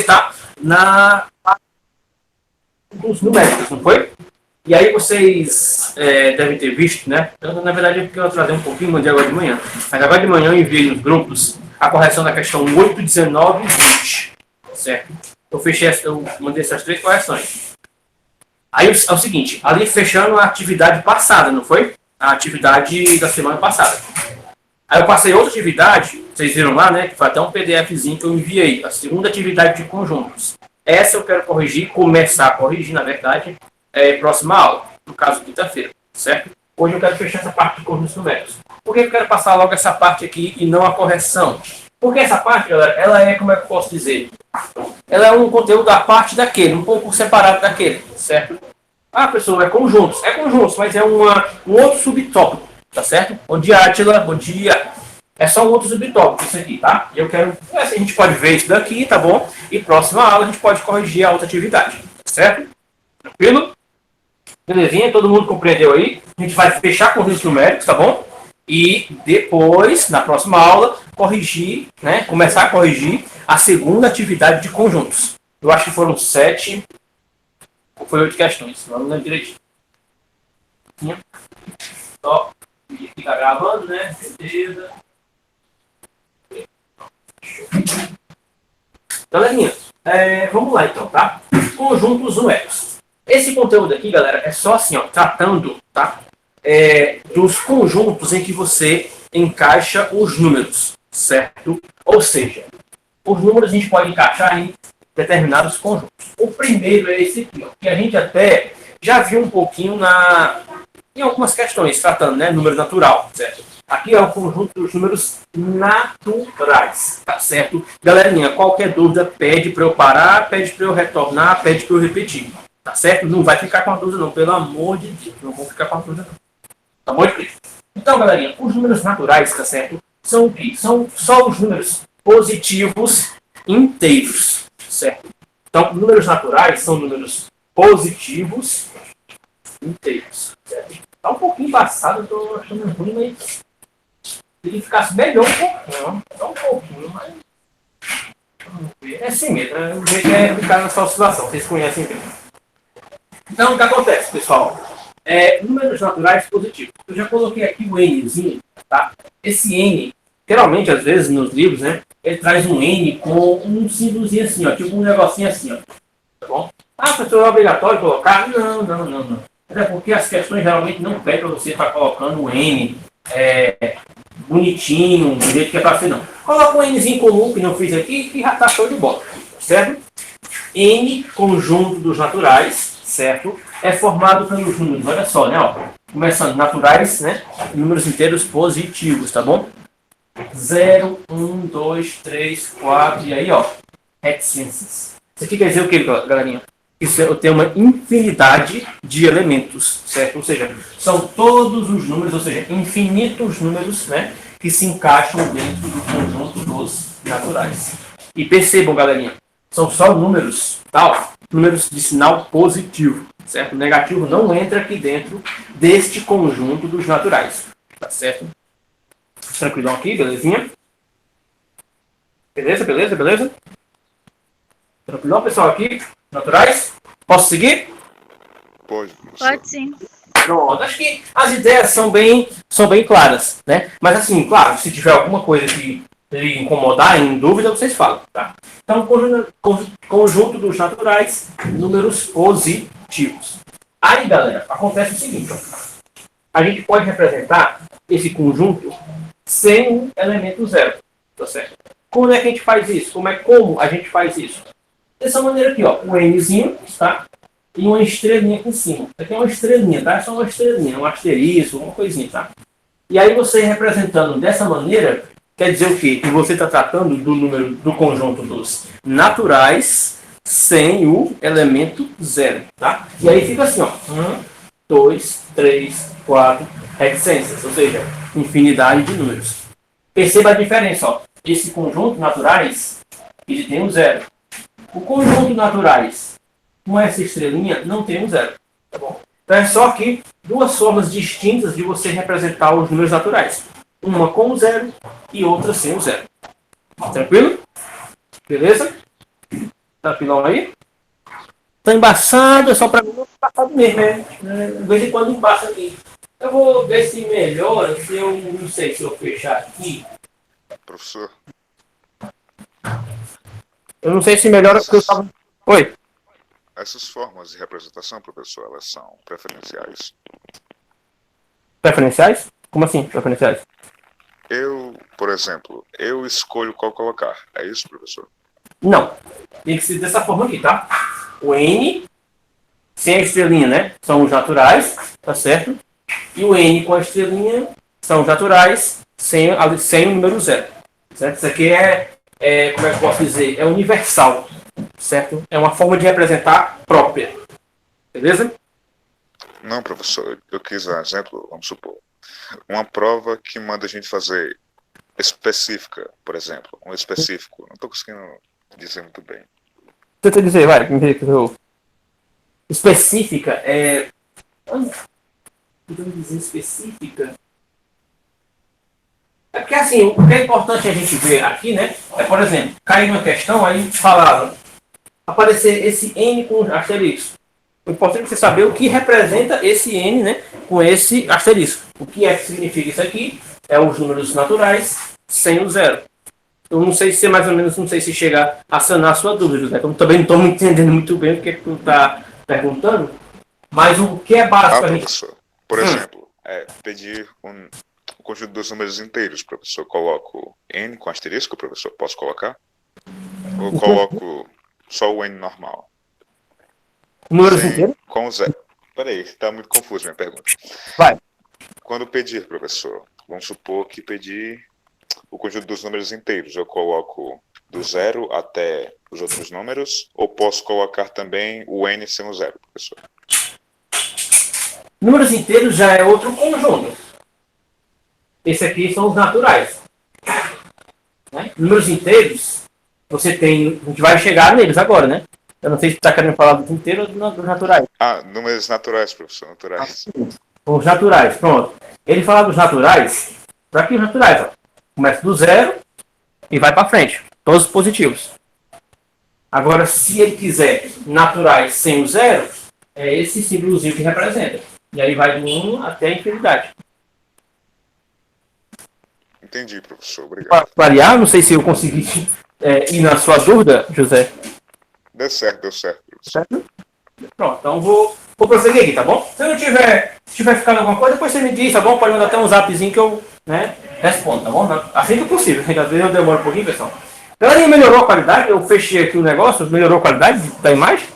tá? Na dos numéricos, não foi? E aí vocês devem ter visto, né? Eu, na verdade, é porque eu atrasei um pouquinho, mandei agora de manhã. Mas agora de manhã eu enviei nos grupos a correção da questão 8, 19 e 20. Certo? Eu mandei essas 3 correções. Aí é o seguinte, ali fechando a atividade passada, não foi? A atividade da semana passada. Aí eu passei outra atividade, vocês viram lá, né? Que foi até um PDFzinho que eu enviei. A segunda atividade de conjuntos. Essa eu quero corrigir, começar a corrigir, na verdade, próxima aula. No caso, quinta-feira, certo? Hoje eu quero fechar essa parte de conjuntos numéricos. Por que eu quero passar logo essa parte aqui e não a correção? Porque essa parte, galera, ela é, como é que eu posso dizer? Ela é um conteúdo da parte daquele, um pouco separado daquele, certo? Ah, pessoal, é conjuntos, mas é um outro subtópico, tá certo? Bom dia, Átila, bom dia. É só um outro subtópico isso aqui, tá? E eu quero, a gente pode ver isso daqui, tá bom? E próxima aula a gente pode corrigir a outra atividade, certo? Tranquilo? Belezinha, todo mundo compreendeu aí? A gente vai fechar com os numéricos, tá bom? E depois, na próxima aula, corrigir, né? Começar a corrigir a segunda atividade de conjuntos. Eu acho que foram 7 ou foi 8 questões, não lembro direitinho. Só fica gravando, né? Beleza. Galerinha, vamos lá então, tá? Conjuntos numéricos. Esse conteúdo aqui, galera, é só assim, ó, tratando, tá? Dos conjuntos em que você encaixa os números, certo? Ou seja, os números a gente pode encaixar em determinados conjuntos. O primeiro é esse aqui, ó, que a gente até já viu um pouquinho em algumas questões, tratando, né? Número natural, certo? Aqui é o conjunto dos números naturais, tá certo? Galerinha, qualquer dúvida, pede para eu parar, pede para eu retornar, pede para eu repetir, tá certo? Não vai ficar com a dúvida não, pelo amor de Deus, não vou ficar com a dúvida não. Tá bom, Cristo? Então, galerinha, os números naturais, tá certo? São o quê? São só os números positivos inteiros, certo? Então, números naturais são números positivos inteiros, certo? Tá um pouquinho embaçado, eu tô achando ruim, mas se ele ficasse melhor um pouquinho, só um pouquinho, mas vamos ver. É assim mesmo, o jeito é ficar nessa oscilação, vocês conhecem bem. Então, o que acontece, pessoal? Números naturais positivos. Eu já coloquei aqui o Nzinho, tá? Esse N, geralmente, às vezes, nos livros, né? Ele traz um N com um símbolozinho assim, ó, tipo um negocinho assim, ó. Tá bom? Ah, professor, é obrigatório colocar? Não. Até porque as questões geralmente não pedem para você estar colocando o N bonitinho, do jeito que é para ser, não. Coloca um Nzinho comum, que não fiz aqui, que já tá show de bola, certo? N, conjunto dos naturais, certo? É formado pelos números, olha só, né? Ó, começando, naturais, né? Números inteiros positivos, tá bom? 0, 1, 2, 3, 4, e aí, ó, reticências. Isso aqui quer dizer o que, galerinha? Isso tem uma infinidade de elementos, certo? Ou seja, são todos os números, ou seja, infinitos números, né? Que se encaixam dentro do conjunto dos naturais. E percebam, galerinha, são só números, tá? Números de sinal positivo, certo? O negativo não entra aqui dentro deste conjunto dos naturais, tá certo? Tranquilão aqui, belezinha? Beleza? Tranquilão, pessoal, aqui? Naturais? Posso seguir? Pode sim. Pronto, acho que as ideias são bem claras, né? Mas assim, claro, se tiver alguma coisa que lhe incomodar, em dúvida, vocês falam, tá? Então, conjunto dos naturais, números positivos. Aí, galera, acontece o seguinte, ó. A gente pode representar esse conjunto sem um elemento zero, tá certo? Como é que a gente faz isso? Como a gente faz isso? Dessa maneira aqui, ó, um Nzinho, tá? E uma estrelinha aqui em cima. Isso aqui é uma estrelinha, tá? É só uma estrelinha, um asterisco, uma coisinha, tá? E aí você representando dessa maneira, quer dizer o quê? Que você está tratando do número do conjunto dos naturais sem o elemento zero, tá? E aí fica assim, ó. 1, 2, 3, 4, reticências, ou seja, infinidade de números. Perceba a diferença, ó. Esse conjunto naturais, ele tem um zero. O conjunto naturais com essa estrelinha não tem um zero, tá bom? Então é só aqui duas formas distintas de você representar os números naturais. Uma com o zero e outra sem o zero. Tranquilo? Beleza? Tá pilão aí? Tá embaçado, é só pra mim não embaçado mesmo, né? De vez em quando embaça aqui. Eu vou ver se melhora, se eu não sei se eu fechar aqui. Professor, Eu não sei se melhora porque eu essas, tava. Oi, essas formas de representação, professor, elas são preferenciais. preferenciais? Como assim, preferenciais? Eu, por exemplo, eu escolho qual colocar. É isso, professor? Não. Tem que ser dessa forma aqui, tá? O N, sem a estrelinha, né? São os naturais, tá certo? E o N com a estrelinha são os naturais, sem o número zero. Certo? Isso aqui como é que eu posso dizer? É universal, certo? É uma forma de representar própria. Beleza? Não, professor, eu quis um exemplo, vamos supor. Uma prova que manda a gente fazer específica, por exemplo. Um específico. Não estou conseguindo dizer muito bem. Tenta dizer, vai, específica é. Tentando dizer específica. É porque assim, o que é importante a gente ver aqui, né? É, por exemplo, caiu uma questão, aí falava, aparecer esse N com asterisco. O importante é você saber o que representa esse N, né? Com esse asterisco. O que é que significa isso aqui? É os números naturais sem o zero. Eu não sei se mais ou menos, não sei se chega a sanar a sua dúvida, José. Eu também não estou entendendo muito bem o que é que tu está perguntando, mas o que é básico Ah, a gente. professor. Por exemplo, pedir o conjunto dos números inteiros, professor. Coloco N com asterisco, professor? Posso colocar? Ou coloco só o N normal? Números inteiros? Com zero. Peraí, está muito confuso minha pergunta. Vai. Quando pedir, professor, vamos supor que pedir o conjunto dos números inteiros. Eu coloco do zero até os outros números, ou posso colocar também o N sem o zero, professor? Números inteiros já é outro conjunto. Esse aqui são os naturais. Né? Números inteiros, você tem. A gente vai chegar neles agora, né? Eu não sei se você está querendo falar dos inteiros ou dos naturais. Ah, números naturais, professor, naturais. Os naturais, pronto. Ele fala dos naturais, para aqui os naturais, ó. Começa do zero e vai para frente. Todos positivos. Agora, se ele quiser naturais sem o zero, é esse símbolozinho que representa. E aí vai do 1 até a infinidade. Entendi, professor, Para obrigado. variar, não sei se eu consegui ir na sua dúvida, José. Deu certo, professor. Certo? Pronto, então vou prosseguir aqui, tá bom? Se não tiver ficando alguma coisa, depois você me diz, tá bom? Pode mandar até um zapzinho que eu respondo, tá bom? Assim que possível, às vezes eu demoro um pouquinho, pessoal. Galerinha, melhorou a qualidade? Eu fechei aqui o negócio, melhorou a qualidade da imagem?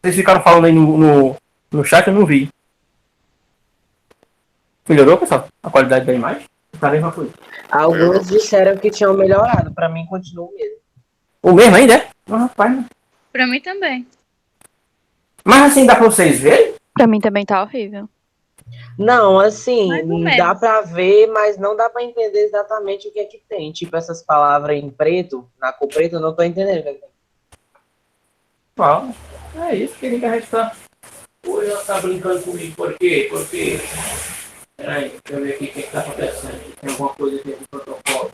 Vocês ficaram falando aí no chat, eu não vi. Melhorou, pessoal? A qualidade da imagem? Tá a mesma coisa. Melhorou, Alguns professor. disseram que tinham melhorado, pra mim continua o mesmo. O mesmo ainda, é? Ah, rapaz. Pra mim também. Mas assim, dá pra vocês verem? Pra mim também tá horrível. Não, assim, Mais ou menos. dá pra ver, mas não dá pra entender exatamente o que é que tem. Tipo, essas palavras em preto, na cor preta, eu não tô entendendo o que é que tem. Fala. É isso que a gente tá. Hoje ela tá brincando comigo. Por quê? Porque. Peraí, deixa eu ver aqui o que tá acontecendo. Tem alguma coisa aqui no protocolo.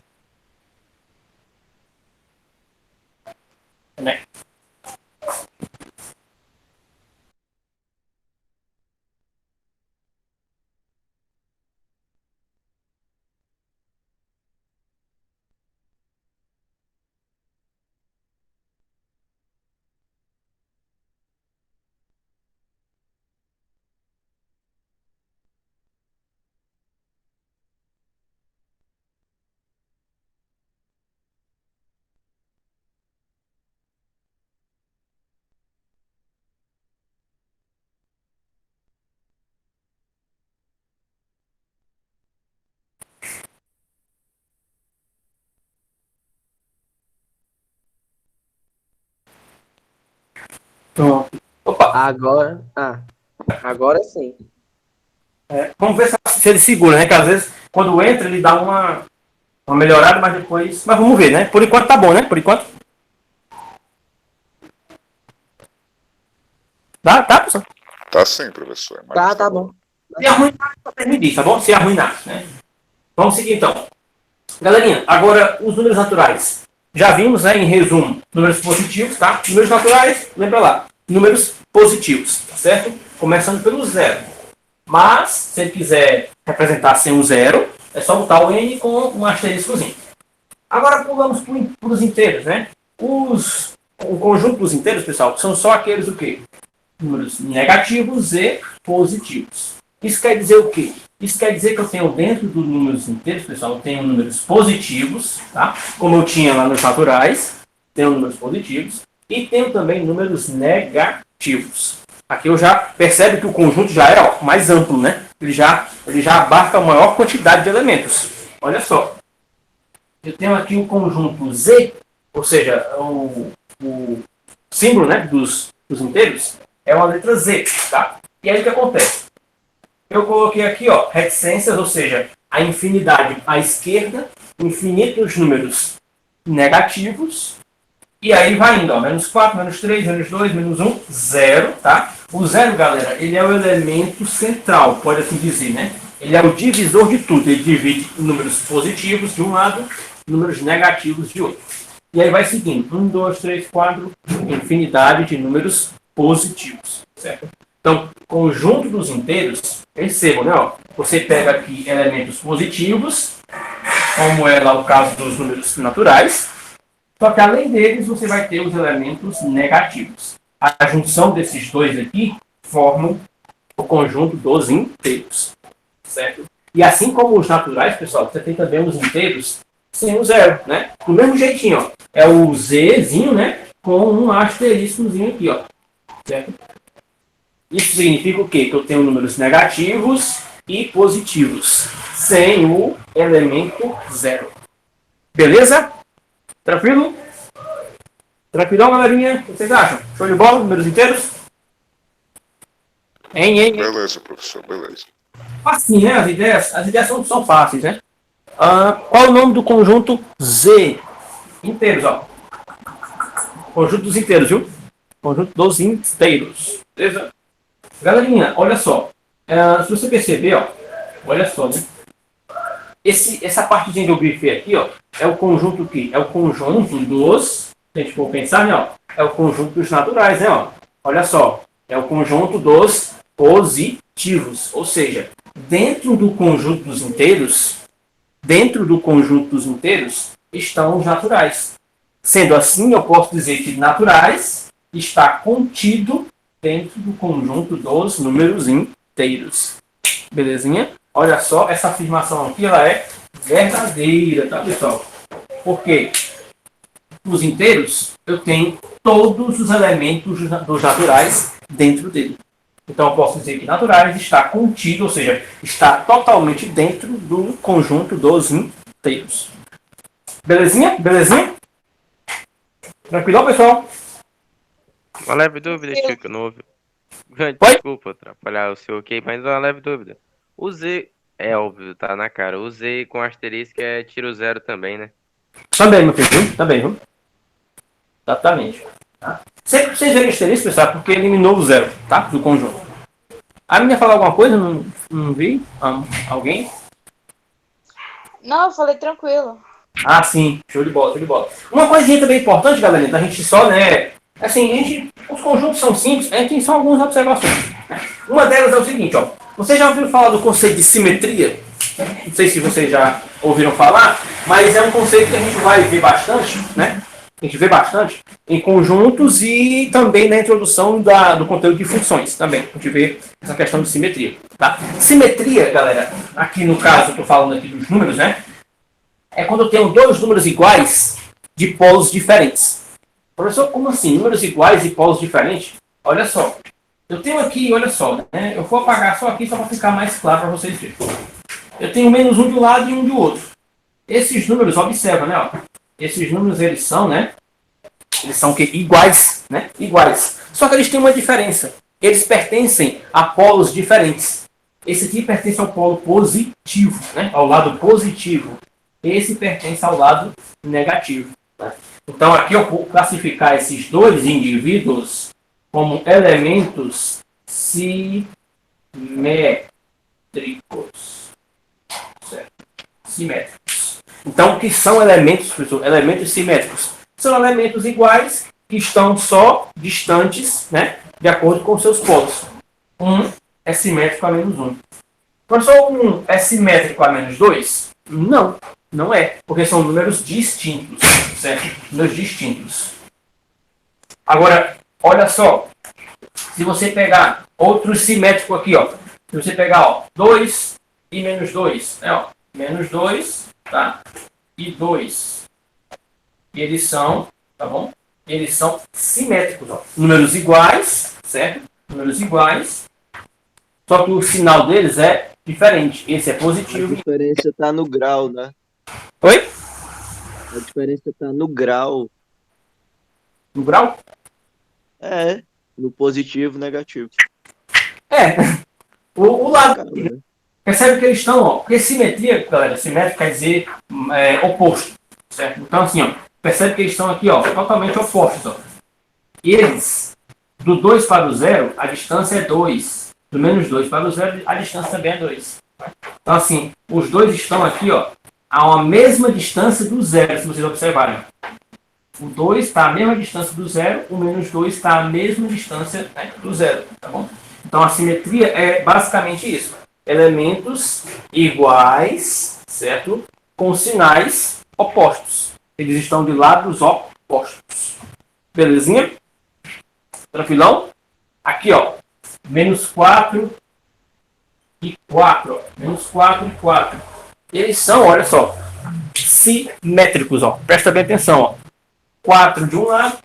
Né? Pronto. Opa! Agora sim. Vamos ver se ele segura, né? Que às vezes, quando entra, ele dá uma melhorada, mas depois. Mas vamos ver, né? Por enquanto tá bom, né? Por enquanto. Tá, pessoal? Tá sim, professor. Mas Tá bom. Se arruinar, vocês me dizem, tá bom? Se arruinar, né? Vamos seguir então. Galerinha, agora os números naturais. Já vimos, né, em resumo, números positivos, tá? Números naturais, lembra lá, números positivos, tá certo? Começando pelo zero. Mas, se ele quiser representar sem um zero, é só botar o n com um asteriscozinho. Agora pulamos para os inteiros, né? O conjunto dos inteiros, pessoal, são só aqueles o quê? Números negativos e positivos. Isso quer dizer o quê? Isso quer dizer que eu tenho dentro dos números inteiros, pessoal, eu tenho números positivos, tá? Como eu tinha lá nos naturais, tenho números positivos e tenho também números negativos. Aqui eu já percebo que o conjunto já é mais amplo, né? Ele já abarca a maior quantidade de elementos. Olha só. Eu tenho aqui o conjunto Z, ou seja, o símbolo, né, dos inteiros é uma letra Z, tá? E aí o que acontece? Eu coloquei aqui, ó, reticências, ou seja, a infinidade à esquerda, infinitos números negativos, e aí vai indo, ó, menos 4, menos 3, menos 2, menos 1, 0, tá? O zero, galera, ele é o elemento central, pode assim dizer, né? Ele é o divisor de tudo, ele divide números positivos de um lado, números negativos de outro. E aí vai seguindo, 1, 2, 3, 4, infinidade de números positivos, certo? Então, conjunto dos inteiros, percebam, né? Ó, você pega aqui elementos positivos, como é lá o caso dos números naturais, só que além deles você vai ter os elementos negativos. A junção desses dois aqui formam o conjunto dos inteiros, certo? E assim como os naturais, pessoal, você tem também os inteiros sem o zero, né? Do mesmo jeitinho, ó, é o Zzinho, né? Com um asteriscozinho aqui, ó, certo? Isso significa o quê? Que eu tenho números negativos e positivos, sem o elemento zero. Beleza? Tranquilo? Tranquilão, galerinha? O que vocês acham? Show de bola? Números inteiros? Hein? Beleza, professor, beleza. Assim, né? As ideias são fáceis, né? Qual é o nome do conjunto Z? Inteiros, ó. Conjunto dos inteiros, viu? Conjunto dos inteiros. Beleza? Galerinha, olha só. Se você perceber, ó, olha só, né? Essa partezinha que eu grifei aqui, ó, é o conjunto que? É o conjunto dos, se a gente for pensar, né, ó, é o conjunto dos naturais, né, ó. Olha só, é o conjunto dos positivos, ou seja, dentro do conjunto dos inteiros, estão os naturais. Sendo assim, eu posso dizer que naturais está contido dentro do conjunto dos números inteiros. Belezinha? Olha só, essa afirmação aqui ela é verdadeira, tá, pessoal? Porque os inteiros, eu tenho todos os elementos dos naturais dentro dele. Então, eu posso dizer que naturais está contido, ou seja, está totalmente dentro do conjunto dos inteiros. Belezinha? Belezinha? Tranquilo, pessoal? Uma leve dúvida, Chico, não ouvi. Oi? Desculpa atrapalhar o seu ok, mas uma leve dúvida. O Z é óbvio, tá na cara. O Z com asterisco é tiro zero também, né? Também, meu filho. Também, viu? Exatamente. Tá? Sempre que vocês verem asterisco, pessoal, porque eliminou o zero, tá? Do conjunto. A menina falou alguma coisa? Não vi? Alguém? Não, eu falei tranquilo. Ah, sim. Show de bola, show de bola. Uma coisinha também importante, galera, da gente só, né? Assim, os conjuntos são simples, a gente tem só algumas observações. Uma delas é o seguinte, ó. Vocês já ouviram falar do conceito de simetria? Não sei se vocês já ouviram falar, mas é um conceito que a gente vai ver bastante, né? A gente vê bastante em conjuntos e também na introdução do conteúdo de funções também. A gente vê essa questão de simetria, tá? Simetria, galera, aqui no caso, eu estou falando aqui dos números, né? É quando eu tenho dois números iguais de polos diferentes. Professor, como assim? Números iguais e polos diferentes? Olha só. Eu tenho aqui, olha só, né? Eu vou apagar só aqui só para ficar mais claro para vocês verem. Eu tenho menos um de um lado e um do outro. Esses números, observa, né? Ó, esses números, eles são, né? Eles são que iguais, né? Iguais. Só que eles têm uma diferença. Eles pertencem a polos diferentes. Esse aqui pertence ao polo positivo, né? Ao lado positivo. Esse pertence ao lado negativo. Né? Então aqui eu vou classificar esses dois indivíduos como elementos simétricos. Certo? Simétricos. Então, o que são elementos, professor? Elementos simétricos. são elementos iguais que estão só distantes, né, de acordo com seus polos. Um é simétrico a menos 1. Professor, um é simétrico a menos 2? Não, não é, porque são números distintos, certo? Números distintos. Agora, olha só, se você pegar outro simétrico aqui, ó, se você pegar, ó, 2 e menos 2, né, ó, menos 2, tá? E 2. E eles são, tá bom? Eles são simétricos, ó. Números iguais, certo? Números iguais. Só que o sinal deles é diferente. Esse é A positivo. diferença tá no grau, né? Oi? A diferença tá no grau. No grau? É, no positivo e negativo. É. O lado. Cara, né? Percebe que eles estão, ó. Porque simetria, galera, simétrico quer dizer oposto. Certo? Então, assim, ó. Percebe que eles estão aqui, ó, totalmente opostos, ó. E eles, do 2 para o 0, a distância é 2. Do menos 2 para o 0, a distância também é 2. Então, assim, os dois estão aqui, ó, a uma mesma distância do 0, se vocês observarem. O 2 está à mesma distância do 0, o menos 2 está à mesma distância, né, do 0, tá bom? Então, a simetria é basicamente isso. Elementos iguais, certo? Com sinais opostos. Eles estão de lados opostos. Belezinha? Tranquilão? Aqui, ó. Menos 4 e 4. Ó. Menos 4 e 4. Eles são, olha só, simétricos. Ó. Presta bem atenção. Ó. 4 de um lado,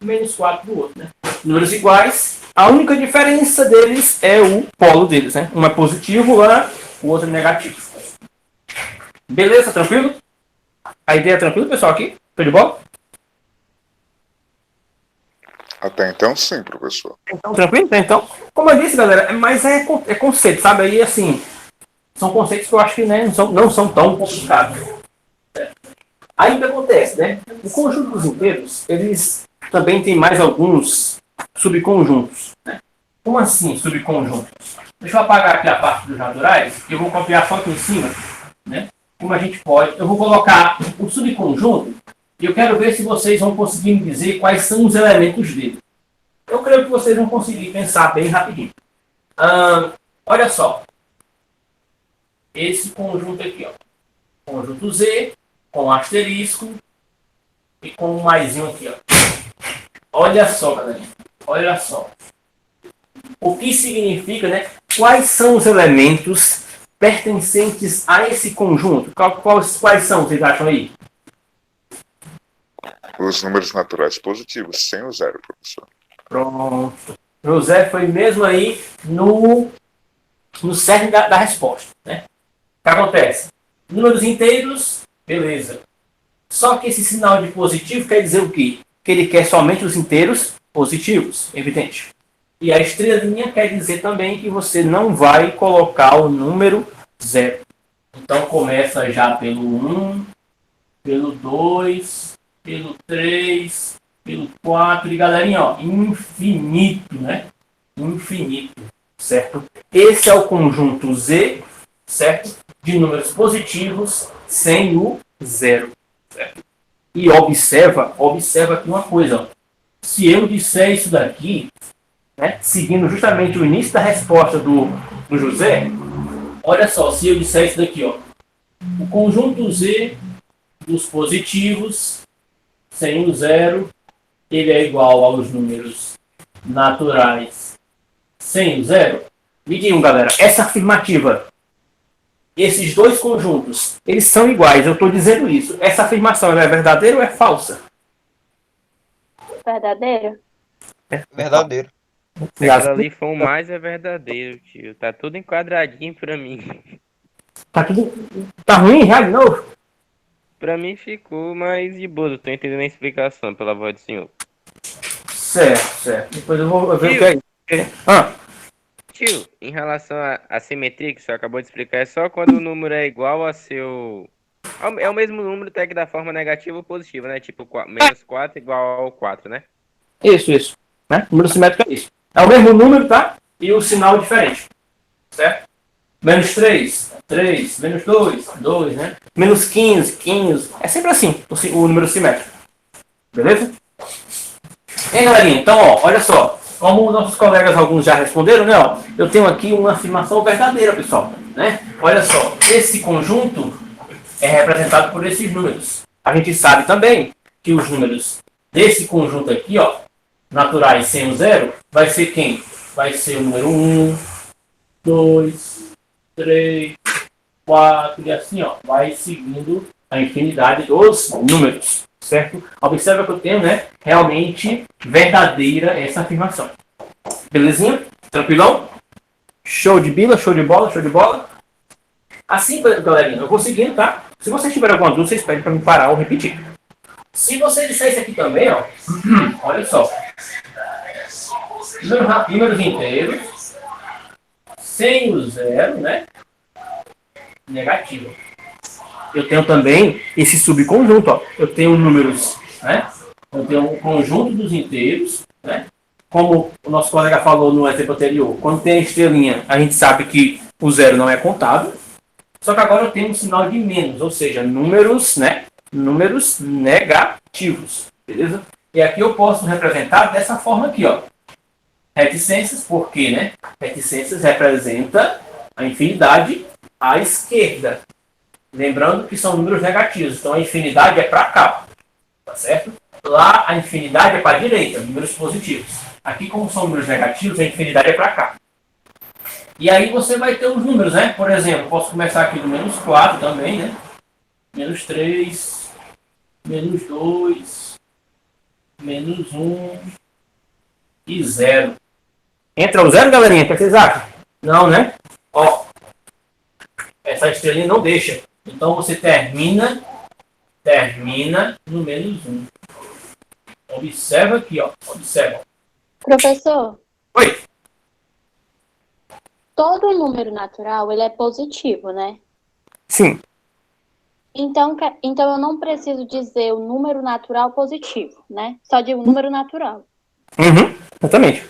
menos 4 do outro. Né? Números iguais. A única diferença deles é o polo deles. Né? Um é positivo lá, o outro é negativo. Beleza? Tranquilo? A ideia é tranquila, pessoal, aqui? Tô de bola? Até então, sim, professor. Então, tranquilo? Então, como eu disse, galera, mas é conceito, sabe? Aí, assim, são conceitos que eu acho que, né, não são tão complicados. Aí o que acontece, né? O conjunto dos inteiros, eles também tem mais alguns subconjuntos. Né? Como assim, subconjuntos? Deixa eu apagar aqui a parte dos naturais, que eu vou copiar só aqui em cima, né? Como a gente pode... Eu vou colocar o subconjunto e eu quero ver se vocês vão conseguir me dizer quais são os elementos dele. Eu creio que vocês vão conseguir pensar bem rapidinho. Olha só. Esse conjunto aqui, ó. Conjunto Z, com asterisco e com um maisinho aqui, ó. Olha só, galera. Olha só. O que significa, né? Quais são os elementos pertencentes a esse conjunto? Quais são, vocês acham aí? Os números naturais positivos, sem o 0, professor. Pronto. José foi mesmo aí no cerne da resposta. Né? O que acontece? Números inteiros, beleza. Só que esse sinal de positivo quer dizer o quê? Que ele quer somente os inteiros positivos, evidente. E a estrelinha quer dizer também que você não vai colocar o número 0. Então começa já pelo 1, pelo 2, pelo 3, pelo 4 e galerinha, ó, infinito, né? Infinito, certo? Esse é o conjunto Z, certo? De números positivos sem o 0, certo? E observa aqui uma coisa, ó. Se eu disser isso daqui, né, seguindo justamente o início da resposta do José, olha só, se eu disser isso daqui, ó, o conjunto Z dos positivos sem o 0, ele é igual aos números naturais sem o 0. Me digam, galera, essa afirmativa, esses dois conjuntos, eles são iguais, eu estou dizendo isso. Essa afirmação é verdadeira ou é falsa? Verdadeiro? Verdadeiro. Se aquilo ali for o mais é verdadeiro, tio. Tá tudo enquadradinho pra mim. Tá ruim já de novo? Pra mim ficou, mas de boa, eu tô entendendo a explicação pela voz do senhor. Certo. Depois eu vou ver o que é. Tio, em relação à simetria que o senhor acabou de explicar, é só quando o número é igual a seu... É o mesmo número, até que da forma negativa ou positiva, né? Tipo, menos 4 igual ao 4, né? Isso. Né? Número simétrico é isso. É o mesmo número, tá? E o sinal é diferente. Certo? Menos 3, 3. Menos 2, 2, né? Menos 15. É sempre assim, o número simétrico. Beleza? E aí, galerinha, então, ó, olha só. Como nossos colegas, alguns já responderam, né? Ó, eu tenho aqui uma afirmação verdadeira, pessoal. Né? Olha só, esse conjunto é representado por esses números. A gente sabe também que os números desse conjunto aqui, ó, naturais sem o zero, vai ser quem? Vai ser o número 1, 2, 3, 4 e assim, ó, vai seguindo a infinidade dos números, certo? Observa que eu tenho, né, realmente verdadeira essa afirmação. Belezinha? Tranquilão? Show de bila, show de bola, show de bola. Assim, galerinha, eu vou seguindo, tá? Se vocês tiverem alguma dúvida, vocês pedem para me parar ou repetir. Se você disser isso aqui também, ó, olha só. Números inteiros, sem o zero, né? Negativo. Eu tenho também esse subconjunto, ó. Eu tenho números, né? Eu tenho um conjunto dos inteiros, né? Como o nosso colega falou no exemplo anterior, quando tem a estrelinha, a gente sabe que o zero não é contado. Só que agora eu tenho um sinal de menos, ou seja, números, né? Números negativos, beleza? E aqui eu posso representar dessa forma aqui, ó. Reticências, porque, né? Reticências representa a infinidade à esquerda. Lembrando que são números negativos, então a infinidade é para cá, tá certo? Lá a infinidade é para a direita, números positivos. Aqui, como são números negativos, a infinidade é para cá. E aí você vai ter os números, né? Por exemplo, posso começar aqui do menos 4 também, né? Menos 3, menos 2, menos 1 e 0. Entra o zero, galerinha? O que vocês acham? Não, né? Ó, essa estrelinha não deixa. Então você termina no menos 1. Observa aqui, ó. Observa. Professor, Oi. todo número natural, ele é positivo, né? Sim. Então eu não preciso dizer o número natural positivo, né? Só digo o número natural. Uhum, exatamente.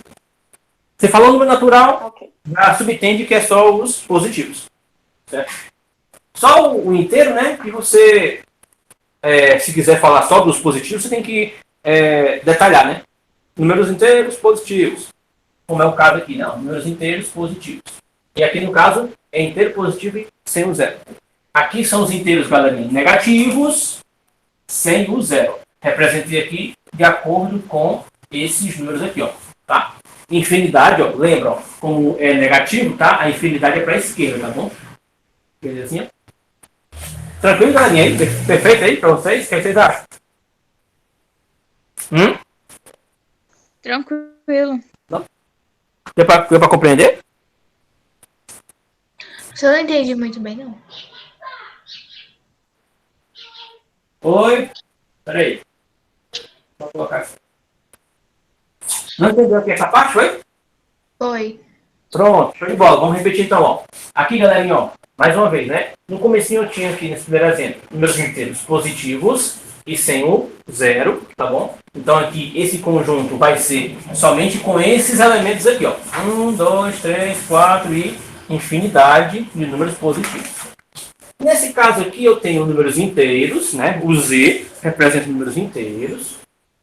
Você falou o número natural, Ok. já subentende que é só os positivos. Certo? Só o inteiro, né? Que você, se quiser falar só dos positivos, você tem que detalhar, né? Números inteiros positivos. Como é o caso aqui, não. Números inteiros positivos. E aqui, no caso, é inteiro positivo e sem o zero. Aqui são os inteiros, galerinha, negativos sem o zero. Representei aqui de acordo com esses números aqui, ó. Tá? Infinidade, ó, lembra, ó, como é negativo, tá? A infinidade é para a esquerda, tá bom? Belezinha? Tranquilo, galerinha? Aí? Perfeito aí para vocês? O que vocês acham? Tranquilo. Deu para compreender? Eu não entendi muito bem, não. Oi? Peraí. Vou colocar aqui. Não entendeu aqui essa parte, foi? Foi. Pronto, show de bola. Vamos repetir então, ó. Aqui, galerinha, ó. Mais uma vez, né? No comecinho eu tinha aqui nesse primeiro exemplo números inteiros positivos e sem o zero, tá bom? Então aqui esse conjunto vai ser somente com esses elementos aqui, ó. 1, 2, 3, 4 e infinidade de números positivos. Nesse caso aqui eu tenho números inteiros, né? O Z representa números inteiros.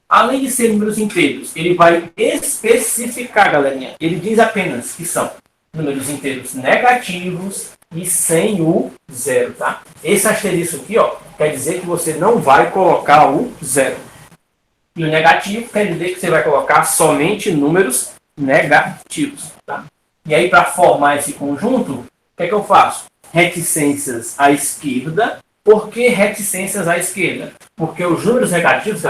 Além de ser números inteiros, ele vai especificar, galerinha. Ele diz apenas que são números inteiros negativos e sem o zero, tá? Esse asterisco aqui, ó, quer dizer que você não vai colocar o zero. E o negativo quer dizer que você vai colocar somente números negativos, tá? E aí, para formar esse conjunto, o que é que eu faço? Reticências à esquerda. Por que reticências à esquerda? Porque os números negativos,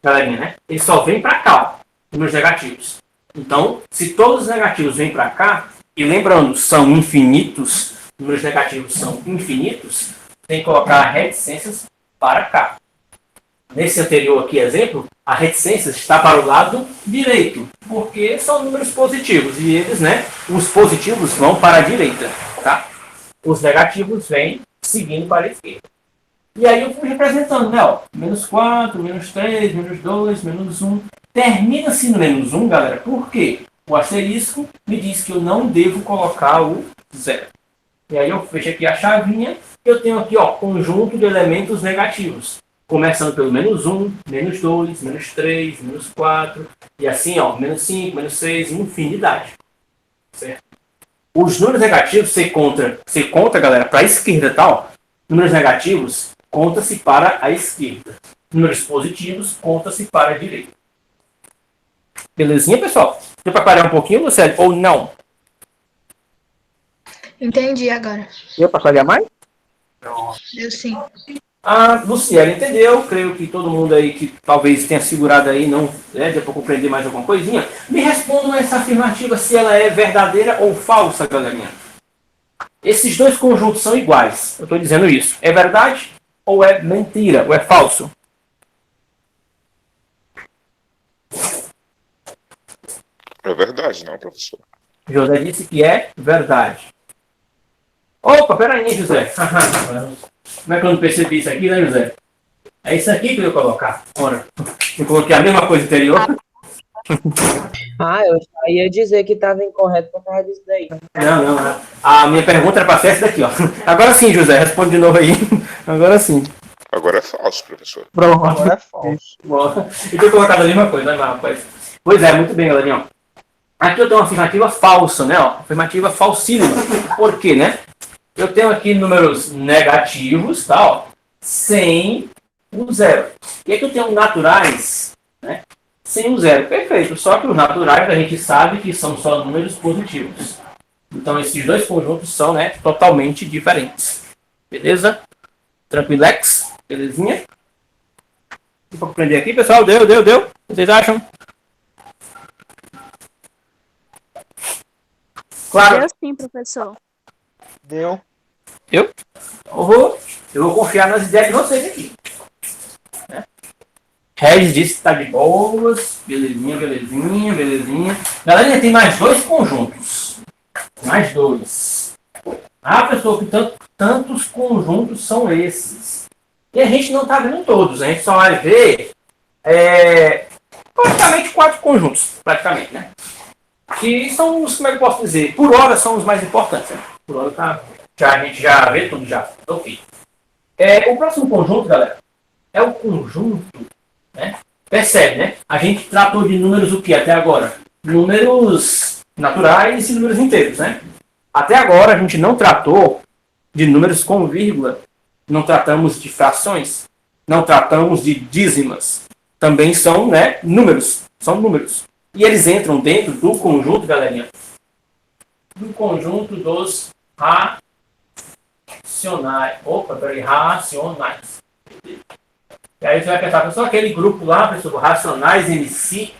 galerinha, né? Eles só vêm para cá, ó, números negativos. Então, se todos os negativos vêm para cá, e lembrando, são infinitos, números negativos são infinitos, tem que colocar reticências para cá. Nesse anterior aqui, exemplo, a reticência está para o lado direito, porque são números positivos, e eles, né, os positivos vão para a direita, tá? Os negativos vêm seguindo para a esquerda. E aí eu fui representando, né, ó, menos 4, menos 3, menos 2, menos 1. Termina-se no menos 1, galera, por quê? O asterisco me diz que eu não devo colocar o zero. E aí eu fecho aqui a chavinha, eu tenho aqui, ó, conjunto de elementos negativos. começando pelo -1, -2, -3, -4, e assim, ó, -5, -6, infinidade. Certo? Os números negativos, você conta, galera, para a esquerda, tá? Ó. Números negativos, conta-se para a esquerda. Números positivos, conta-se para a direita. Belezinha, pessoal? Deu para clarear um pouquinho, Luciano? Ou não? Entendi agora. Deu para clarear mais? Eu sim. A Luciana entendeu, creio que todo mundo aí que talvez tenha segurado aí, não, né, deu para compreender mais alguma coisinha. Me respondam essa afirmativa se ela é verdadeira ou falsa, galerinha. Esses dois conjuntos são iguais. Eu estou dizendo isso. É verdade ou é mentira? Ou é falso? É verdade, não, professor? José disse que é verdade. Opa, peraí, José. Como é que eu não percebi isso aqui, né, José? É isso aqui que eu ia colocar. Ora, eu coloquei a mesma coisa anterior. Eu já ia dizer que estava incorreto por causa disso daí. Não. A minha pergunta era para ser essa daqui, ó. Agora sim, José, responde de novo aí. Agora sim. Agora é falso, professor. Pronto. Agora é falso. Eu tinha colocado a mesma coisa, né, rapaz? Pois é, muito bem, galerinha. Aqui eu tenho uma afirmativa falsa, né? Ó, afirmativa falsíssima. Por quê, né? Eu tenho aqui números negativos, tá? Ó, sem o zero. E aqui eu tenho naturais, né? Sem o zero. Perfeito. Só que os naturais a gente sabe que são só números positivos. Então esses dois conjuntos são, né, totalmente diferentes. Beleza? Tranquilex? Belezinha? Vou compreender aqui, pessoal. Deu. O que vocês acham? Claro. Deu sim, professor. Deu. Eu vou confiar nas ideias de vocês aqui. Né? Regis disse que está de boas. Belezinha. Galerinha, tem mais dois conjuntos. Mais dois. Pessoal, que tantos conjuntos são esses? E a gente não está vendo todos. A gente só vai ver praticamente 4 conjuntos. Praticamente, né? Que são os, como é que eu posso dizer? Por hora são os mais importantes. Né? Por hora a gente já vê tudo já. Ok. O próximo conjunto, galera, é o conjunto, né? Percebe, né? A gente tratou de números o que até agora? Números naturais e números inteiros, né? Até agora a gente não tratou de números com vírgula. Não tratamos de frações. Não tratamos de dízimas. Também são, né, números. São números. E eles entram dentro do conjunto, galerinha, do conjunto dos racionais. Racionais. E aí você vai pensar, pessoal, aquele grupo lá, pessoal, racionais MC.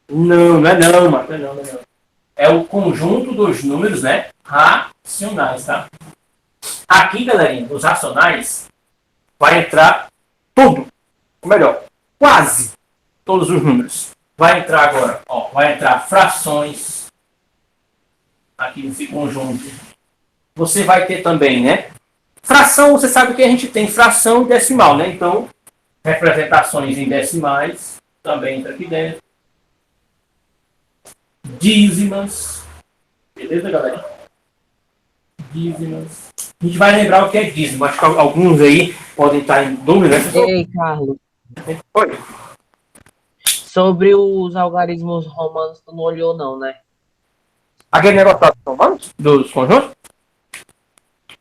Não é não, Marta, não. É o conjunto dos números, né, racionais, tá? Aqui, galerinha, os racionais, vai entrar tudo. Ou melhor, quase todos os números. Vai entrar agora, ó, vai entrar frações aqui nesse conjunto. Você vai ter também, né? Fração, você sabe que a gente tem fração e decimal, né? Então, representações em decimais também entra aqui dentro. Dízimas. Beleza, galera? Dízimas. A gente vai lembrar o que é dízimo. Acho que alguns aí podem estar em dúvida. Ei, Carlos. Oi. Sobre os algarismos romanos, tu não olhou não, né? Aquele negócio dos romanos? Dos conjuntos?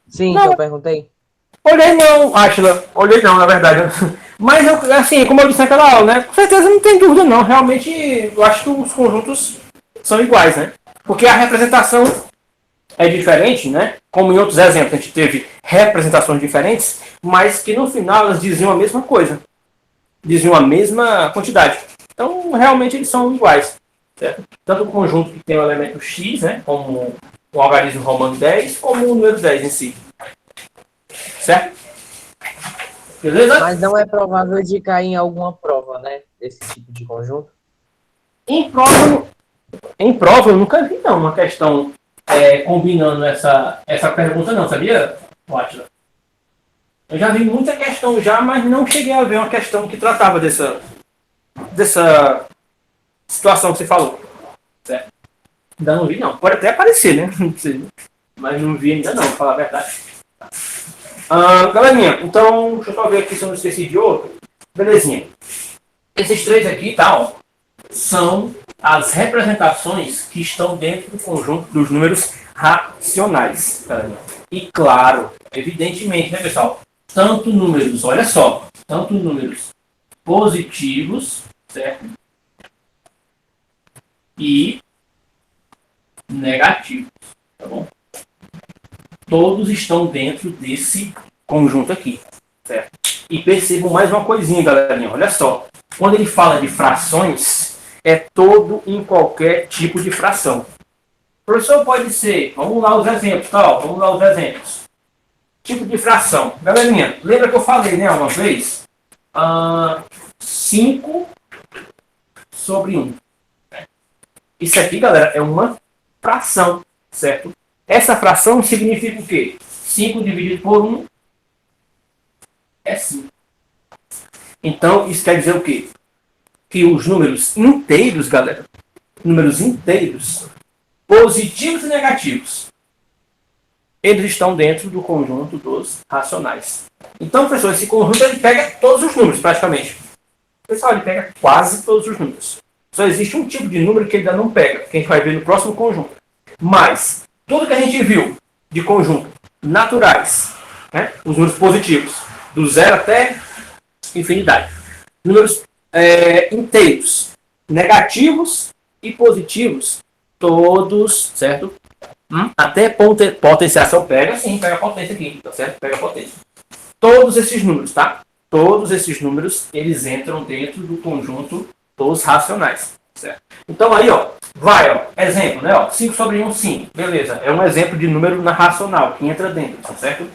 Sim, Não. que eu perguntei. Olhei não, Átila. Olhei não, na verdade. Mas, assim, como eu disse naquela aula, né? Com certeza não tem dúvida não. Realmente, eu acho que os conjuntos são iguais, né? Porque a representação é diferente, né? Como em outros exemplos, a gente teve representações diferentes, mas que no final elas diziam a mesma coisa. Diziam a mesma quantidade. Então, realmente, eles são iguais. Certo? Tanto o conjunto que tem o elemento x, né? Como o algarismo romano 10, como o número 10 em si. Certo? Beleza? Mas não é provável de cair em alguma prova, né? Desse tipo de conjunto. Em prova eu nunca vi, não, uma questão combinando essa pergunta, não, sabia, Átila? Eu já vi muita questão já, mas não cheguei a ver uma questão que tratava dessa situação que você falou. Certo? Ainda não vi, não. Pode até aparecer, né? Não sei, mas não vi ainda, não, pra falar a verdade. Galerinha, então, deixa eu só ver aqui se eu não esqueci de outro. Belezinha. Esses três aqui, tá, ó, são as representações que estão dentro do conjunto dos números racionais. Galera. E claro, evidentemente, né, pessoal? Tanto números, olha só, tanto números positivos, certo? E negativos, tá bom? Todos estão dentro desse conjunto aqui, certo? E percebam mais uma coisinha, galerinha, olha só. Quando ele fala de frações, é todo em qualquer tipo de fração. O professor pode ser, vamos lá os exemplos, tá? Ó, vamos lá os exemplos. Tipo de fração. Galerinha, lembra que eu falei, né, uma vez? 5 sobre 1. Isso aqui, galera, é uma fração, certo? Essa fração significa o quê? 5 dividido por 1 é 5. Então, isso quer dizer o quê? Que os números inteiros, galera, números inteiros, positivos e negativos, eles estão dentro do conjunto dos racionais. Então, professor, esse conjunto ele pega todos os números, praticamente. Pessoal, ele pega quase todos os números. Só existe um tipo de número que ele ainda não pega, que a gente vai ver no próximo conjunto. Mas, tudo que a gente viu de conjunto naturais, né, os números positivos, do 0 até infinidade. Números inteiros, negativos e positivos, todos, certo? Até potenciação pega, sim, pega a potência aqui, tá certo? Pega a potência. Todos esses números, tá? Todos esses números, eles entram dentro do conjunto dos racionais, certo? Então aí, ó, vai, ó, exemplo, né, ó, 5 sobre 1, 5, beleza, é um exemplo de número na racional, que entra dentro, tá certo?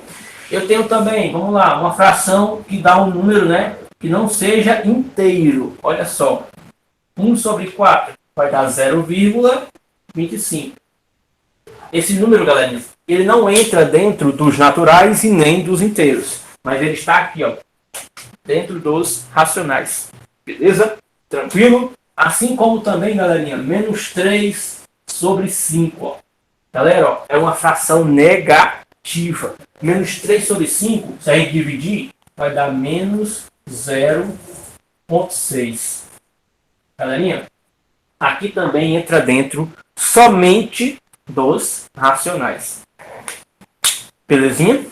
Eu tenho também, vamos lá, uma fração que dá um número, né, que não seja inteiro, olha só, 1 sobre 4 vai dar 0,25. Esse número, galerinha, ele não entra dentro dos naturais e nem dos inteiros, mas ele está aqui, ó, dentro dos racionais, beleza? Tranquilo? Assim como também, galerinha, menos 3 sobre 5, ó. Galera, ó, é uma fração negativa. Menos 3 sobre 5, se a gente dividir, vai dar menos 0,6. Galerinha, aqui também entra dentro somente dos racionais. Belezinha?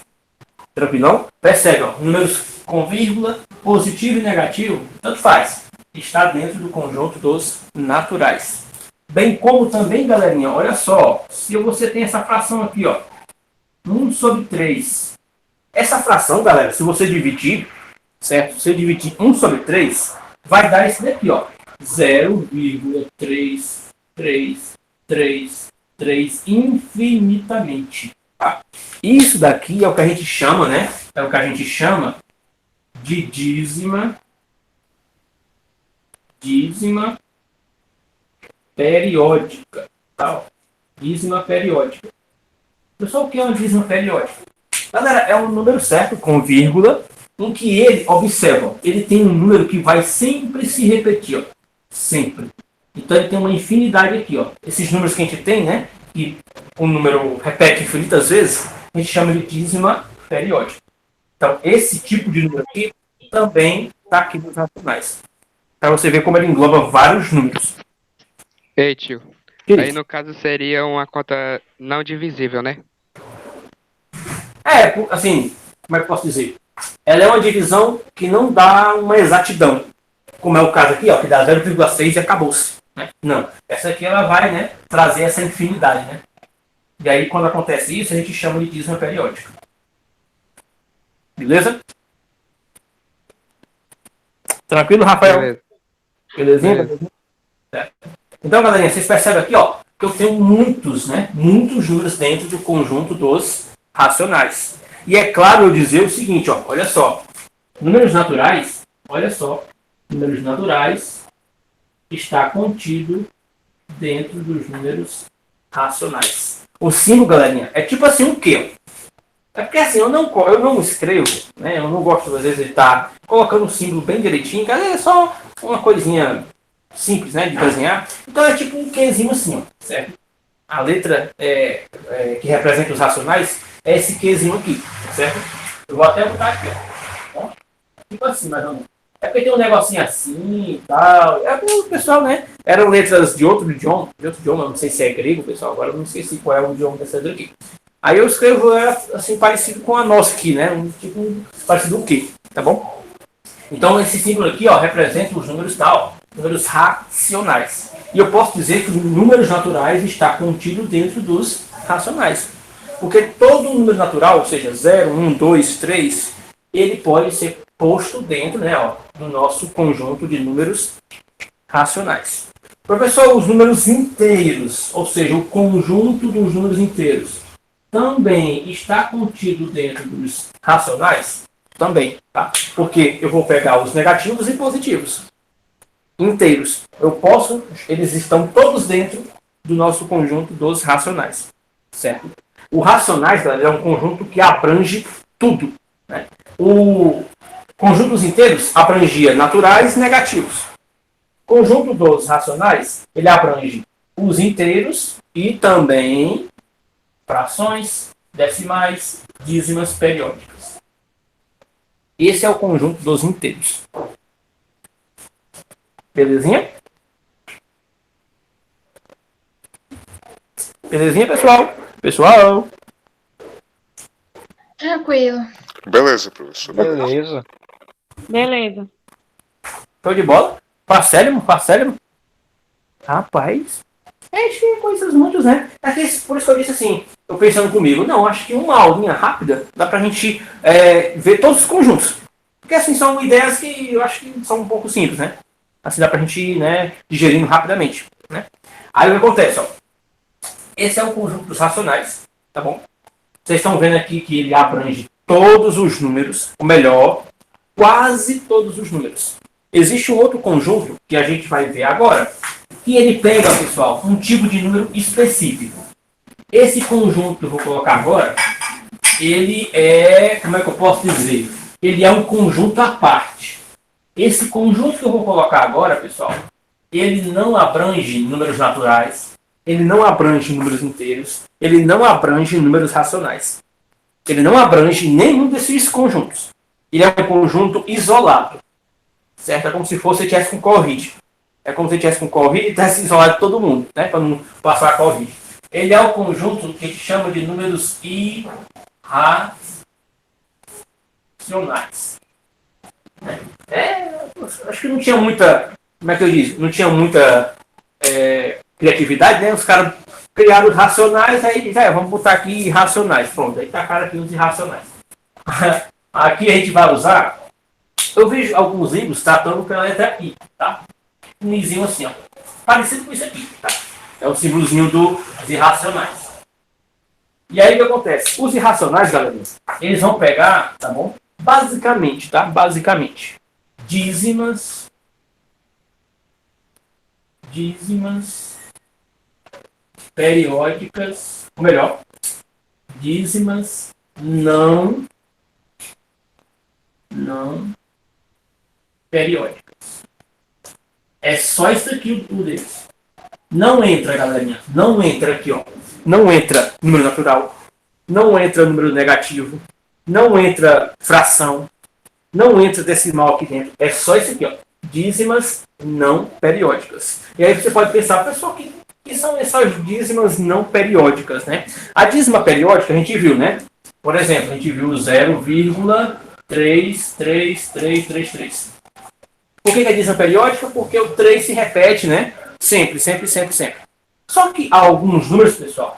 Tranquilão? Percebe, ó, números com vírgula, positivo e negativo, tanto faz. Está dentro do conjunto dos naturais. Bem como também, galerinha, olha só, se você tem essa fração aqui, ó, 1 sobre 3. Essa fração, galera, se você dividir, certo? Se você dividir 1 sobre 3, vai dar esse daqui, ó, 0,333 infinitamente. Tá? Isso daqui é o que a gente chama, né? É o que a gente chama de dízima periódica. Tá? Dízima periódica. Pessoal, o que é uma dízima periódica? Galera, é um número certo com vírgula, em que ele, observa, ele tem um número que vai sempre se repetir, ó, sempre. Então ele tem uma infinidade aqui, ó. Esses números que a gente tem, né, que o número repete infinitas vezes, a gente chama de dízima periódica. Então esse tipo de número aqui também está aqui nos racionais. Para você ver como ele engloba vários números. Ei, tio. Que Aí isso? no caso seria uma conta não divisível, né? Assim, como é que eu posso dizer? Ela é uma divisão que não dá uma exatidão. Como é o caso aqui, ó, que dá 0,6 e acabou-se. Né? Não. Essa aqui ela vai, né, trazer essa infinidade. Né? E aí, quando acontece isso, a gente chama de dízima periódica. Beleza? Tranquilo, Rafael? Beleza. Belezinha? Beleza. Certo. Então, galerinha, vocês percebem aqui, ó, que eu tenho muitos, né, muitos números dentro do conjunto dos racionais. E é claro eu dizer o seguinte, ó, olha só. Números naturais, olha só. Números naturais está contido dentro dos números racionais. O símbolo, galerinha, é tipo assim o quê? É porque assim, eu não escrevo, né? Eu não gosto às vezes de estar colocando o símbolo bem direitinho, cara, é só uma coisinha simples, né, de desenhar. Então é tipo um Qzinho assim, ó, certo? A letra que representa os racionais é esse Qzinho aqui, certo? Eu vou até botar aqui, ó. Tipo assim, mais ou menos. É porque tem um negocinho assim e tal. É porque o pessoal, né? Eram letras de outro idioma, não sei se é grego, pessoal. Agora eu não esqueci qual é o idioma dessa letra aqui. Aí eu escrevo assim, parecido com a nossa aqui, né? Parecido o quê? Tá bom? Então esse símbolo aqui, ó, representa os números tal, números racionais. E eu posso dizer que os números naturais está contido dentro dos racionais. Porque todo número natural, ou seja, 0, 1, 2, 3, ele pode ser posto dentro, né, ó, do nosso conjunto de números racionais. Professor, os números inteiros, ou seja, o conjunto dos números inteiros, também está contido dentro dos racionais? Também, tá? Porque eu vou pegar os negativos e positivos inteiros. Eles estão todos dentro do nosso conjunto dos racionais, certo? O racionais, galera, é um conjunto que abrange tudo, né? O conjunto dos inteiros abrangia naturais e negativos. O conjunto dos racionais, ele abrange os inteiros e também frações, decimais, dízimas periódicas. Esse é o conjunto dos inteiros. Belezinha? Belezinha, pessoal? Pessoal? Tranquilo. Beleza, professor. Beleza. Beleza. Show de bola? Facílimo? Rapaz. Tinha coisas muitas, né? Por isso que eu disse assim, eu pensando comigo, não, acho que uma aulinha rápida dá pra gente ver todos os conjuntos. Porque assim, são ideias que eu acho que são um pouco simples, né? Assim dá pra gente, né, digerindo rapidamente, né? Aí o que acontece, ó. Esse é o conjunto dos racionais, tá bom? Vocês estão vendo aqui que ele abrange todos os números, ou melhor, quase todos os números. Existe um outro conjunto que a gente vai ver agora, que ele pega, pessoal, um tipo de número específico. Esse conjunto que eu vou colocar agora, ele é, como é que eu posso dizer? Ele é um conjunto à parte. Esse conjunto que eu vou colocar agora, pessoal, ele não abrange números naturais, ele não abrange números inteiros, ele não abrange números racionais. Ele não abrange nenhum desses conjuntos. Ele é um conjunto isolado. Certo? É como se fosse tivesse com Covid. É como se tivesse com Covid e tivesse isolado todo mundo, né? Para não passar a Covid. Ele é o conjunto que a gente chama de números irracionais. Acho que não tinha muita, como é que eu disse? Não tinha muita criatividade, né? Os caras criaram os racionais, aí vamos botar aqui irracionais. Pronto, aí tacaram aqui os irracionais. Aqui a gente vai usar, eu vejo alguns livros tratando pela letra I, tá? Um izinho assim, ó. Parecido com isso aqui, tá? É o símbolozinho dos irracionais. E aí o que acontece? Os irracionais, galera, eles vão pegar, tá bom? Basicamente, tá? Basicamente, dízimas, periódicas, ou melhor, dízimas não periódicas. É só isso aqui o deles. Não entra, galerinha. Não entra aqui, ó. Não entra número natural. Não entra número negativo. Não entra fração. Não entra decimal aqui dentro. É só isso aqui, ó. Dízimas não periódicas. E aí você pode pensar, pessoal, que são essas dízimas não periódicas, né? A dízima periódica a gente viu, né? Por exemplo, a gente viu 0,33333. Por que é dízima periódica? Porque o 3 se repete, né? Sempre. Só que há alguns números, pessoal,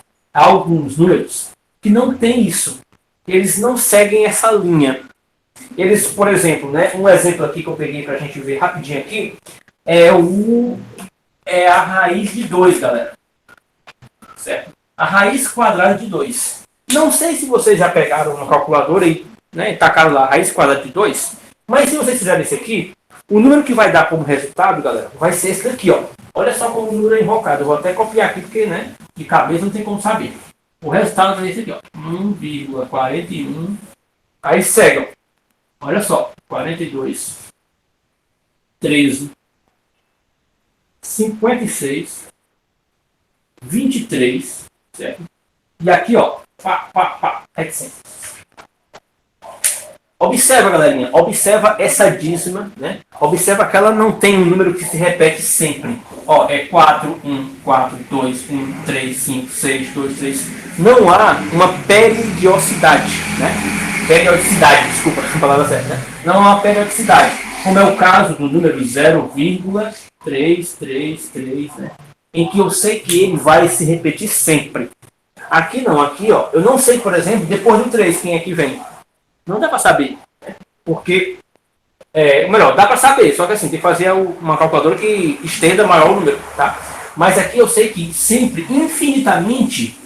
que não tem isso. Eles não seguem essa linha. Eles, por exemplo, né? Um exemplo aqui que eu peguei pra gente ver rapidinho aqui é a raiz de 2, galera. Certo? A raiz quadrada de 2. Não sei se vocês já pegaram uma calculadora e, né, tacaram lá a raiz quadrada de 2, mas se vocês fizerem isso aqui, o número que vai dar como resultado, galera, vai ser esse daqui, ó. Olha só como o número é invocado. Eu vou até copiar aqui, porque, né, de cabeça não tem como saber. O resultado vai ser esse aqui, ó. 1,41. Aí segue, ó. Olha só. 42, 13, 56, 23, certo? E aqui, ó, reticências. Observa, galerinha, observa essa dízima, né? Observa que ela não tem um número que se repete sempre. Ó, é 4, 1, 4, 2, 1, 3, 5, 6, 2, 3. Não há uma periodicidade, né? Periodicidade, desculpa, a palavra certa, né? Não há uma periodicidade, como é o caso do número 0,333, né? Em que eu sei que ele vai se repetir sempre. Aqui não, aqui, ó, eu não sei, por exemplo, depois do 3, quem é que vem. Não dá para saber, né? Porque, melhor, dá para saber, só que assim, tem que fazer uma calculadora que estenda maior o número, tá? Mas aqui eu sei que sempre, infinitamente,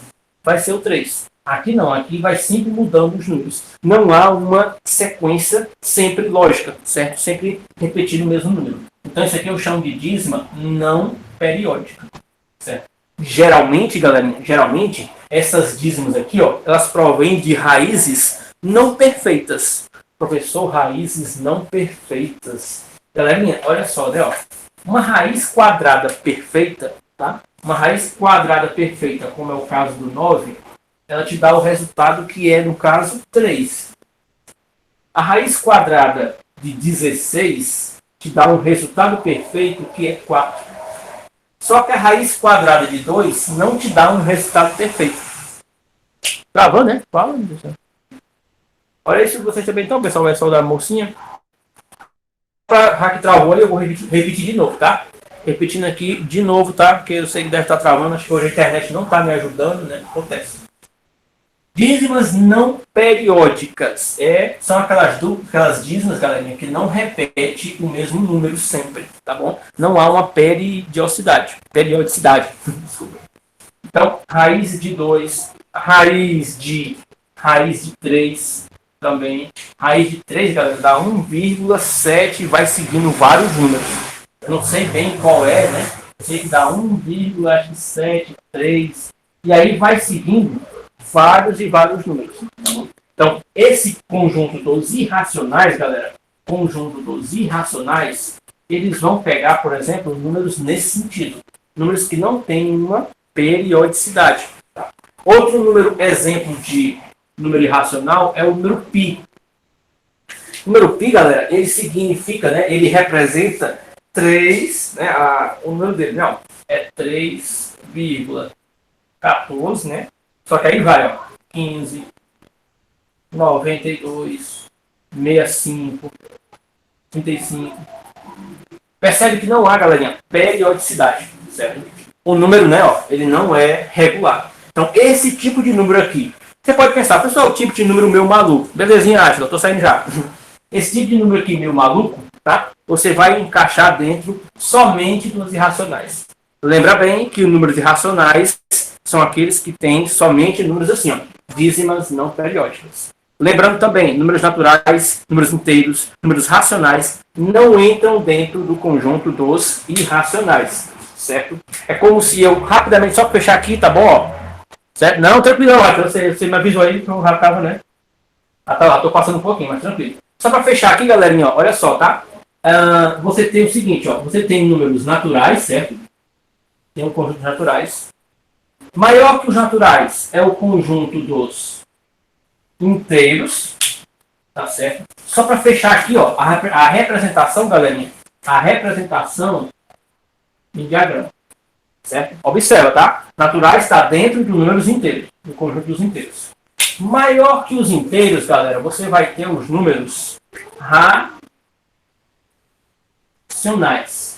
vai ser o 3. Aqui não, aqui vai sempre mudando os números. Não há uma sequência sempre lógica, certo? Sempre repetindo o mesmo número. Então isso aqui eu chamo de dízima não periódica, certo? Geralmente, galerinha, essas dízimas aqui, ó, elas provêm de raízes não perfeitas. Professor, raízes não perfeitas. Galerinha, olha só, né, ó. Uma raiz quadrada perfeita, tá? Uma raiz quadrada perfeita, como é o caso do 9, ela te dá o resultado que é, no caso, 3. A raiz quadrada de 16 te dá um resultado perfeito que é 4. Só que a raiz quadrada de 2 não te dá um resultado perfeito. Travou, né? Fala, olha isso, vocês também estão, pessoal, é só da mocinha. Já que travou ali, eu vou repetir de novo, tá? Repetindo aqui de novo, tá? Porque eu sei que deve estar travando, acho que hoje a internet não está me ajudando, né? Acontece. Dízimas não periódicas. São aquelas dízimas, galerinha, que não repete o mesmo número sempre, tá bom? Não há uma periodicidade. Desculpa. Então, raiz de 2, raiz de 3 também. Raiz de 3, galera, dá 1,7 e vai seguindo vários números. Eu não sei bem qual é, né? Eu sei que dá 1,73. E aí vai seguindo vários e vários números. Então, esse conjunto dos irracionais, galera, eles vão pegar, por exemplo, números nesse sentido. Números que não têm uma periodicidade. Tá? Outro número, exemplo de número irracional, é o número π. O número π, galera, ele significa, né, ele representa 3, né, o número dele, não, é 3,14, né? Só que aí vai, ó, 15, 92, 65, 35. Percebe que não há, galerinha, periodicidade, certo? O número, né, ó, ele não é regular. Então, esse tipo de número aqui, você pode pensar, pessoal, o tipo de número meu maluco. Belezinha, Átila, eu tô saindo já. Esse tipo de número aqui, meu maluco, tá? Você vai encaixar dentro somente dos irracionais. Lembra bem que os números irracionais são aqueles que têm somente números assim, ó, dízimas não periódicas. Lembrando também, números naturais, números inteiros, números racionais não entram dentro do conjunto dos irracionais, certo? É como se eu rapidamente, só fechar aqui, tá bom? Ó, certo? Não, tranquilo, você me avisou aí que eu já tava, né? Ah, tá lá, tô passando um pouquinho, mas tranquilo. Só para fechar aqui, galerinha, ó, olha só, tá? Você tem o seguinte, ó, você tem números naturais, certo? Tem um conjunto de naturais. Maior que os naturais é o conjunto dos inteiros, tá certo? Só para fechar aqui, ó, a representação, galerinha, a representação em diagrama, certo? Observa, tá? Naturais está dentro dos números inteiros, do conjunto dos inteiros. Maior que os inteiros, galera, você vai ter os números racionais.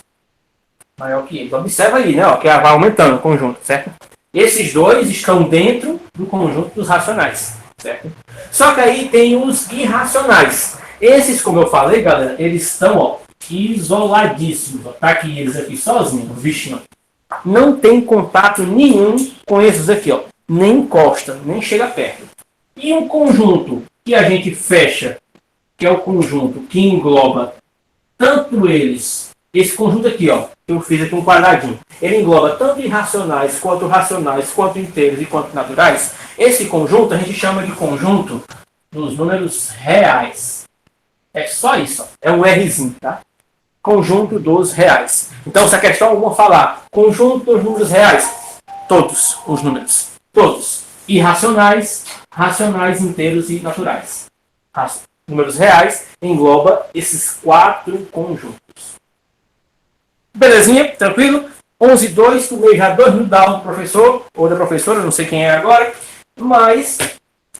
Maior que eles. Observa aí, né? Ó, que vai aumentando o conjunto, certo? Esses dois estão dentro do conjunto dos racionais, certo? Só que aí tem os irracionais. Esses, como eu falei, galera, eles estão, ó, isoladíssimos. Ó. Tá aqui eles aqui sozinhos, bichinho. Não tem contato nenhum com esses aqui, ó. Nem encosta, nem chega perto. E um conjunto que a gente fecha, que é o conjunto que engloba tanto eles, esse conjunto aqui, ó, que eu fiz aqui um quadradinho, ele engloba tanto irracionais, quanto racionais, quanto inteiros e quanto naturais. Esse conjunto a gente chama de conjunto dos números reais. É só isso, ó. É um Rzinho, tá? Conjunto dos reais. Então, se a questão alguma falar conjunto dos números reais, todos os números, todos, irracionais, racionais, inteiros e naturais. números reais, engloba esses 4 conjuntos. Belezinha? Tranquilo? 11 e 2, tomei já 2 minutos da aula do professor, ou da professora, não sei quem é agora, mas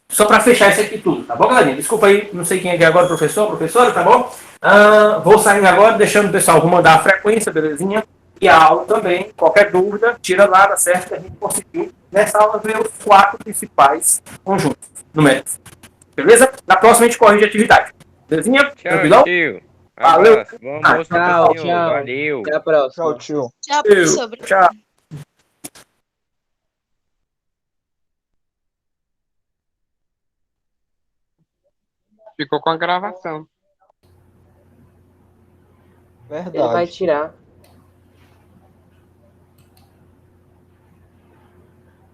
só para fechar isso aqui tudo, tá bom, galerinha? Desculpa aí, não sei quem é agora, professor, professora, tá bom? Vou sair agora, deixando o pessoal, vou mandar a frequência, belezinha? E a aula também, qualquer dúvida, tira lá, tá certo? Que a gente conseguiu, nessa aula, ver os 4 principais conjuntos numéricos. Beleza? Na próxima a gente corrige a atividade. Belezinha? Tchau, Tranquilão? tio. Valeu. Abraço. Bom almoço, Tchau, professor. tchau. Valeu. Até a próxima. Tchau, tio. Tchau, professor. Tchau. Ficou com a gravação. Ele vai Verdade. tirar.